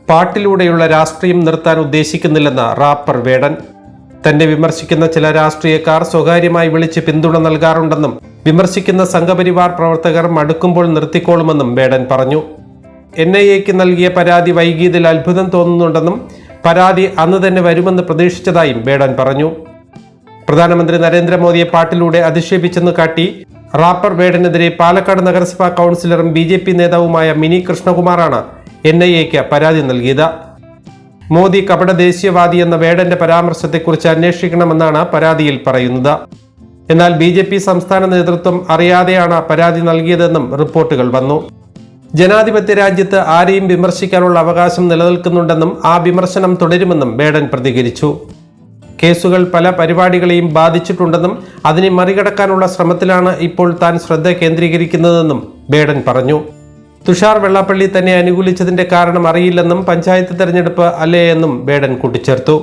പാട്ടിലൂടെയുള്ള രാഷ്ട്രീയം നിർത്താൻ ഉദ്ദേശിക്കുന്നില്ലെന്ന് റാപ്പർ വേടൻ. തന്നെ വിമർശിക്കുന്ന ചില രാഷ്ട്രീയക്കാർ സ്വകാര്യമായി വിളിച്ച് പിന്തുണ നൽകാറുണ്ടെന്നും വിമർശിക്കുന്ന സംഘപരിവാർ പ്രവർത്തകർ മടുക്കുമ്പോൾ നിർത്തിക്കോളുമെന്നും വേടൻ പറഞ്ഞു. NIAക്ക് നൽകിയ പരാതി വൈകിയതിൽ അത്ഭുതം തോന്നുന്നുണ്ടെന്നും പരാതി അന്ന് തന്നെ വരുമെന്ന് പ്രതീക്ഷിച്ചതായും വേടൻ പറഞ്ഞു. പ്രധാനമന്ത്രി നരേന്ദ്രമോദിയെ പാട്ടിലൂടെ അധിക്ഷേപിച്ചെന്ന് കാട്ടി റാപ്പർ വേടനെതിരെ പാലക്കാട് നഗരസഭാ കൗൺസിലറും BJP നേതാവുമായ മിനി കൃഷ്ണകുമാറാണ് NIAക്ക് പരാതി നൽകിയത്. മോദി കപട ദേശീയവാദി എന്ന വേടന്റെ പരാമർശത്തെക്കുറിച്ച് അന്വേഷിക്കണമെന്നാണ് പരാതിയിൽ പറയുന്നത്. എന്നാൽ BJP സംസ്ഥാന നേതൃത്വം അറിയാതെയാണ് പരാതി നൽകിയതെന്നും റിപ്പോർട്ടുകൾ വന്നു. ജനാധിപത്യ രാജ്യത്ത് ആരെയും വിമർശിക്കാനുള്ള അവകാശം നിലനിൽക്കുന്നുണ്ടെന്നും ആ വിമർശനം തുടരുമെന്നും വേടൻ പ്രതികരിച്ചു. കേസുകൾ പല പരിപാടികളെയും ബാധിച്ചിട്ടുണ്ടെന്നും അതിനെ മറികടക്കാനുള്ള ശ്രമത്തിലാണ് ഇപ്പോൾ താൻ ശ്രദ്ധ കേന്ദ്രീകരിക്കുന്നതെന്നും വേടൻ പറഞ്ഞു. തുഷാർ വെള്ളാപ്പള്ളി തന്നെ അനുകൂലിച്ചതിന്റെ കാരണം അറിയില്ലെന്നും പഞ്ചായത്ത് തെരഞ്ഞെടുപ്പ് അല്ലേ എന്നും വേടൻ കൂട്ടിച്ചേർത്തു.